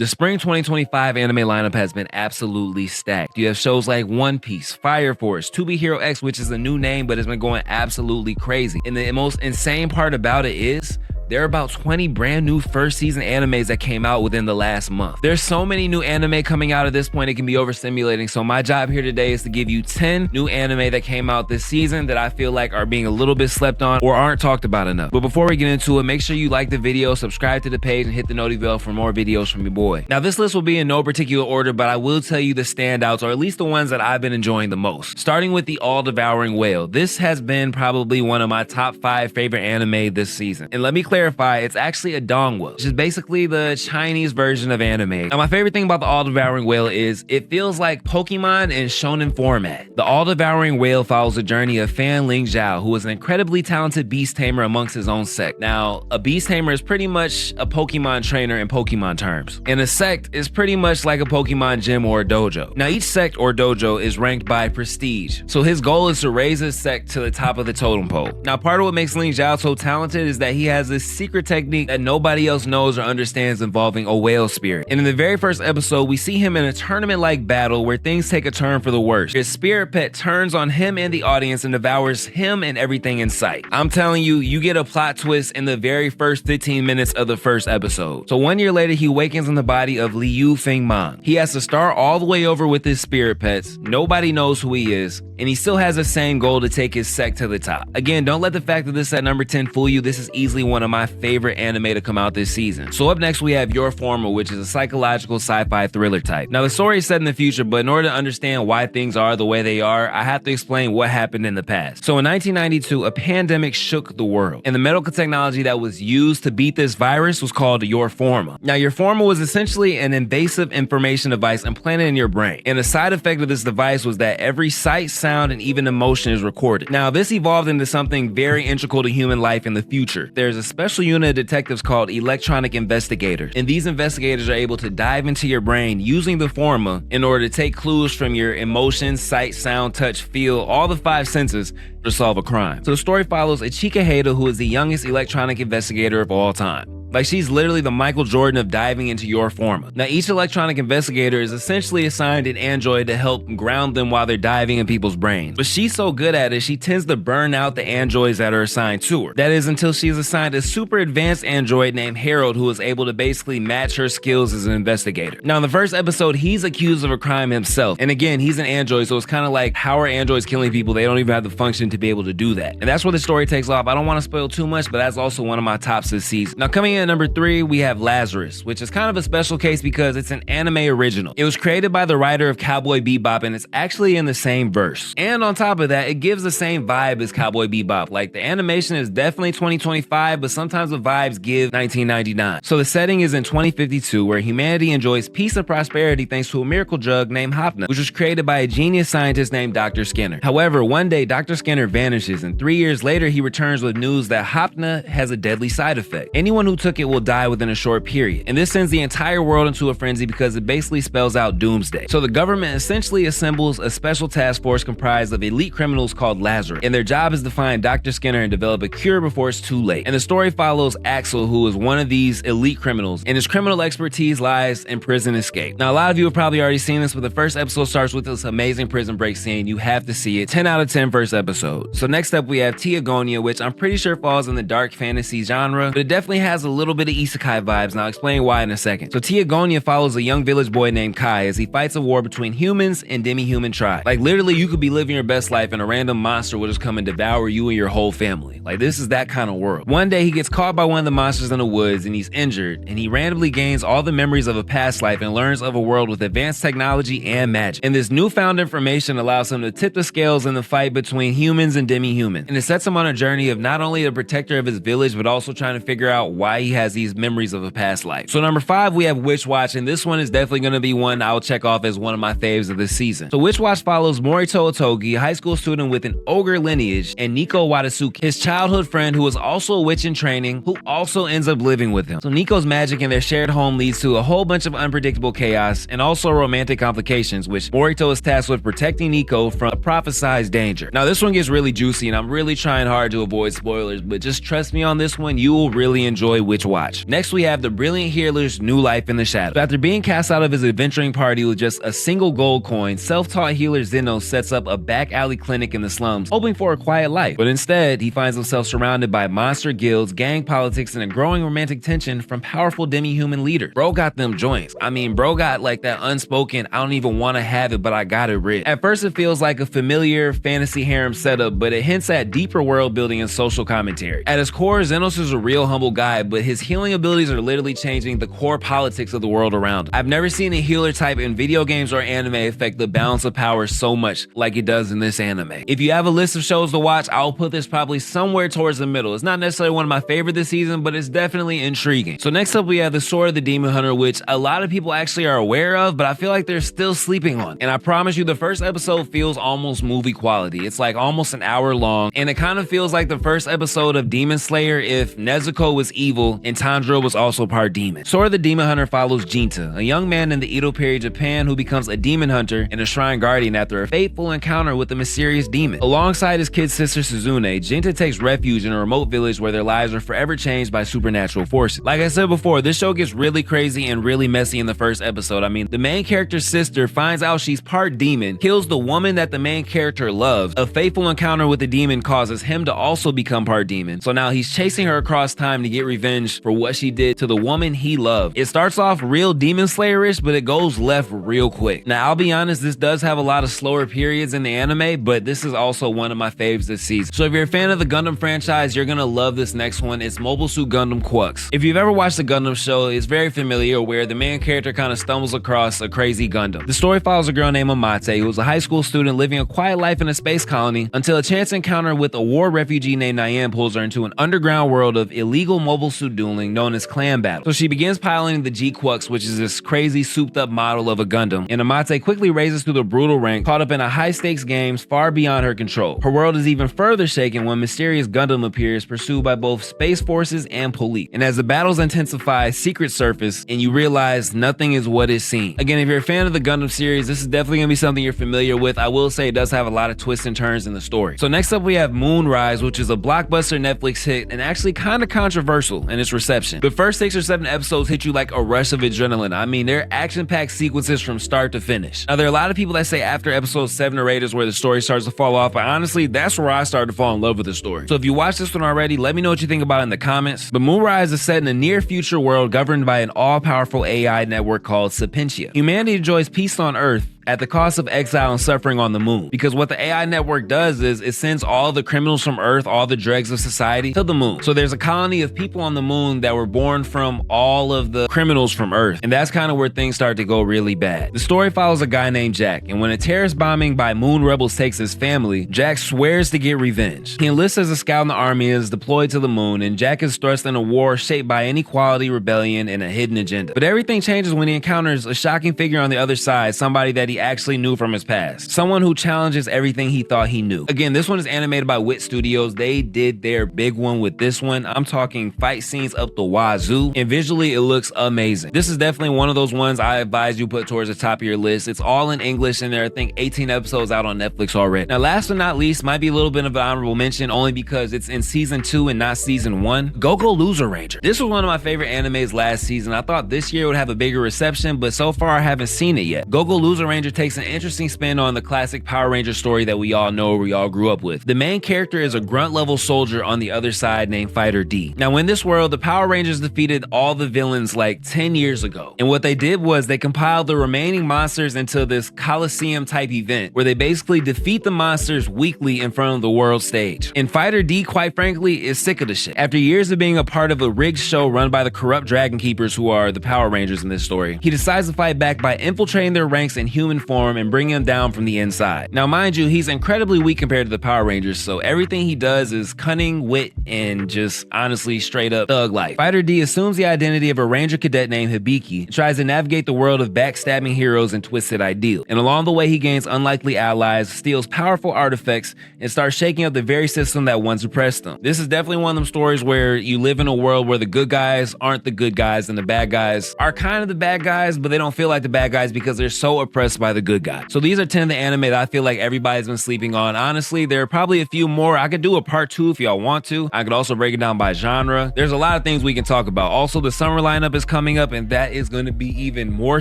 The spring 2025 anime lineup has been absolutely stacked. You have shows like One Piece, Fire Force, To Be Hero X, which is a new name but has been going absolutely crazy. And the most insane part about it is there are about 20 brand new first season animes that came out within the last month. There's so many new anime coming out at this point, it can be overstimulating. So my job here today is to give you 10 new anime that came out this season that I feel like are being a little bit slept on or aren't talked about enough. But before we get into it, make sure you like the video, subscribe to the page, and hit the noti bell for more videos from your boy. Now this list will be in no particular order, but I will tell you the standouts, or at least the ones that I've been enjoying the most. Starting with the all-devouring whale. This has been probably one of my top 5 favorite anime this season. And let me clarify, it's actually a donghua, which is basically the Chinese version of anime. Now, my favorite thing about the all-devouring whale is it feels like Pokemon in shonen format. The all-devouring whale follows the journey of Fan Ling Zhao, who is an incredibly talented beast tamer amongst his own sect. Now, a beast tamer is pretty much a Pokemon trainer in Pokemon terms, and a sect is pretty much like a Pokemon gym or a dojo. Now, each sect or dojo is ranked by prestige, so his goal is to raise his sect to the top of the totem pole. Now, part of what makes Ling Zhao so talented is that he has this secret technique that nobody else knows or understands involving a whale spirit. And in the very first episode, we see him in a tournament-like battle where things take a turn for the worse. His spirit pet turns on him and the audience and devours him and everything in sight. I'm telling you, you get a plot twist in the very first 15 minutes of the first episode. So 1 year later, he awakens in the body of Liu Fengmang. He has to start all the way over with his spirit pets. Nobody knows who he is, and he still has the same goal to take his sect to the top. Again, don't let the fact that this is at number 10 fool you. This is easily one of my favorite anime to come out this season. So up next we have Your Former, which is a psychological sci-fi thriller type. Now the story is set in the future, but in order to understand why things are the way they are, I have to explain what happened in the past. So in 1992, a pandemic shook the world, and the medical technology that was used to beat this virus was called Your Former. Now Your Former was essentially an invasive information device implanted in your brain, and the side effect of this device was that every sight, sound, and even emotion is recorded. Now this evolved into something very integral to human life in the future. There's a special unit of detectives called electronic investigators, and these investigators are able to dive into your brain using the forma in order to take clues from your emotions, sight, sound, touch, feel, all the 5 senses to solve a crime. So the story follows Ichika Hada, who is the youngest electronic investigator of all time. Like, she's literally the Michael Jordan of diving into Your Forma. Now, each electronic investigator is essentially assigned an android to help ground them while they're diving in people's brains. But she's so good at it, she tends to burn out the androids that are assigned to her. That is until she's assigned a super advanced android named Harold, who is able to basically match her skills as an investigator. Now, in the first episode, he's accused of a crime himself. And again, he's an android, so it's kind of like, how are androids killing people? They don't even have the function to be able to do that. And that's where the story takes off. I don't want to spoil too much, but that's also one of my tops this season. Now, coming in at number 3, we have Lazarus, which is kind of a special case because it's an anime original. It was created by the writer of Cowboy Bebop, and it's actually in the same verse. And on top of that, it gives the same vibe as Cowboy Bebop. Like, the animation is definitely 2025, but sometimes the vibes give 1999. So the setting is in 2052, where humanity enjoys peace and prosperity thanks to a miracle drug named Hopna, which was created by a genius scientist named Dr. Skinner. However, one day Dr. Skinner vanishes, and 3 years later he returns with news that Hopna has a deadly side effect. Anyone who took it will die within a short period, and this sends the entire world into a frenzy because it basically spells out doomsday. So the government essentially assembles a special task force comprised of elite criminals called Lazarus, and their job is to find Dr. Skinner and develop a cure before it's too late. And the story follows Axel, who is one of these elite criminals, and his criminal expertise lies in prison escape. Now, a lot of you have probably already seen this, but the first episode starts with this amazing prison break scene. You have to see it. 10 out of 10 first episode. So next up we have Teogonia, which I'm pretty sure falls in the dark fantasy genre, but it definitely has a little bit of isekai vibes, and I'll explain why in a second. So Teogonia follows a young village boy named Kai as he fights a war between humans and demi-human tribes. Like, literally, you could be living your best life and a random monster will just come and devour you and your whole family. Like, this is that kind of world. One day he gets caught by one of the monsters in the woods and he's injured, and he randomly gains all the memories of a past life and learns of a world with advanced technology and magic. And this newfound information allows him to tip the scales in the fight between humans and demi-humans. And it sets him on a journey of not only the protector of his village, but also trying to figure out why he has these memories of a past life. So number 5, we have Witch Watch, and this one is definitely going to be one I'll check off as one of my faves of this season. So Witch Watch follows Morito Otogi, a high school student with an ogre lineage, and Nico Wadasuki, his childhood friend who is also a witch in training, who also ends up living with him. So Nico's magic and their shared home leads to a whole bunch of unpredictable chaos and also romantic complications, which Morito is tasked with protecting Nico from a prophesized danger. Now this one gets really juicy, and I'm really trying hard to avoid spoilers, but just trust me on this one, you will really enjoy Witch bitch watch. Next, we have the brilliant healer's new life in the shadows. So after being cast out of his adventuring party with just a single gold coin, self-taught healer Zeno sets up a back alley clinic in the slums, hoping for a quiet life. But instead, he finds himself surrounded by monster guilds, gang politics, and a growing romantic tension from powerful demi-human leaders. Bro got them joints. I mean, bro got like that unspoken, I don't even want to have it, but I got it writ. At first, it feels like a familiar fantasy harem setup, but it hints at deeper world building and social commentary. At his core, Xenos is a real humble guy, but his healing abilities are literally changing the core politics of the world around him. I've never seen a healer type in video games or anime affect the balance of power so much like it does in this anime. If you have a list of shows to watch, I'll put this probably somewhere towards the middle. It's not necessarily one of my favorite this season, but it's definitely intriguing. So next up, we have the Sword of the Demon Hunter, which a lot of people actually are aware of, but I feel like they're still sleeping on. And I promise you, the first episode feels almost movie quality. It's like almost an hour long, and it kind of feels like the first episode of Demon Slayer if Nezuko was evil and Tanjiro was also part demon. Sword of the Demon Hunter follows Jinta, a young man in the Edo period Japan who becomes a demon hunter and a shrine guardian after a fateful encounter with a mysterious demon. Alongside his kid sister Suzune, Jinta takes refuge in a remote village where their lives are forever changed by supernatural forces. Like I said before, this show gets really crazy and really messy in the first episode. I mean, the main character's sister finds out she's part demon, kills the woman that the main character loves. A fateful encounter with the demon causes him to also become part demon. So now he's chasing her across time to get revenge for what she did to the woman he loved. It starts off real Demon Slayer-ish, but it goes left real quick. Now, I'll be honest, this does have a lot of slower periods in the anime, but this is also one of my faves this season. So if you're a fan of the Gundam franchise, you're gonna love this next one. It's Mobile Suit Gundam Quux. If you've ever watched the Gundam show, it's very familiar where the main character kind of stumbles across a crazy Gundam. The story follows a girl named Amate, who was a high school student living a quiet life in a space colony until a chance encounter with a war refugee named Nyan pulls her into an underground world of illegal mobile suit dueling known as clan battle. So she begins piloting the G-Quux, which is this crazy souped up model of a Gundam, and Amate quickly raises through the brutal rank, caught up in a high stakes games far beyond her control. Her world is even further shaken when mysterious Gundam appears, pursued by both space forces and police. And as the battles intensify, secrets surface, and you realize nothing is what it seems. Again, if you're a fan of the Gundam series, this is definitely gonna be something you're familiar with. I will say it does have a lot of twists and turns in the story. So next up, we have Moonrise, which is a blockbuster Netflix hit and actually kind of controversial in its reception. The first 6 or 7 episodes hit you like a rush of adrenaline. I mean, they're action-packed sequences from start to finish. Now, there are a lot of people that say after episode 7 or 8 is where the story starts to fall off, but honestly, that's where I started to fall in love with the story. So if you watched this one already, let me know what you think about it in the comments. But Moonrise is set in a near-future world governed by an all-powerful AI network called Sapientia. Humanity enjoys peace on Earth at the cost of exile and suffering on the moon. Because what the AI network does is it sends all the criminals from Earth, all the dregs of society, to the moon. So there's a colony of people on the moon that were born from all of the criminals from Earth. And that's kind of where things start to go really bad. The story follows a guy named Jack, and when a terrorist bombing by moon rebels takes his family, Jack swears to get revenge. He enlists as a scout in the army and is deployed to the moon, and Jack is thrust in a war shaped by inequality, rebellion, and a hidden agenda. But everything changes when he encounters a shocking figure on the other side, somebody that he actually knew from his past. Someone who challenges everything he thought he knew. Again, this one is animated by Wit Studios. They did their big one with this one. I'm talking fight scenes up the wazoo, and visually it looks amazing. This is definitely one of those ones I advise you put towards the top of your list. It's all in English, and there are, I think, 18 episodes out on Netflix already. Now, last but not least, might be a little bit of an honorable mention only because it's in season 2 and not season 1. Go-Go Loser Ranger. This was one of my favorite animes last season. I thought this year would have a bigger reception, but so far I haven't seen it yet. Go-Go Loser Ranger takes an interesting spin on the classic Power Ranger story that we all know, we all grew up with. The main character is a grunt level soldier on the other side named Fighter D. Now, in this world, the Power Rangers defeated all the villains like 10 years ago. And what they did was they compiled the remaining monsters into this Coliseum type event where they basically defeat the monsters weekly in front of the world stage. And Fighter D, quite frankly, is sick of the shit. After years of being a part of a rigged show run by the corrupt Dragon Keepers, who are the Power Rangers in this story, he decides to fight back by infiltrating their ranks in human form and bringing them down from the inside. Now, mind you, he's incredibly weak compared to the Power Rangers, so everything he does is cunning, wit, and just honestly straight up thug life. Fighter D assumes the identity of a Ranger cadet named Hibiki and tries to navigate the world of backstabbing heroes and twisted ideals. And along the way, he gains unlikely allies, steals powerful artifacts, and starts shaking up the very system that once oppressed them. This is definitely one of them stories where you live in a world where the good guys aren't the good guys and the bad guys are kind of the bad guys, but they don't feel like the bad guys because they're so oppressed by the good guy. So these are 10 of the anime that I feel like everybody's been sleeping on. Honestly, there are probably a few more. I could do a part 2 if y'all want to. I could also break it down by genre. There's a lot of things we can talk about. Also, the summer lineup is coming up, and that is going to be even more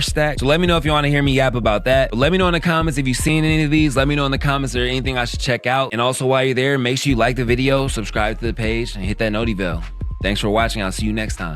stacked. So let me know if you want to hear me yap about that. But let me know in the comments if you've seen any of these. Let me know in the comments if there's anything I should check out. And also, while you're there, make sure you like the video, subscribe to the page, and hit that noti bell. Thanks for watching. I'll see you next time.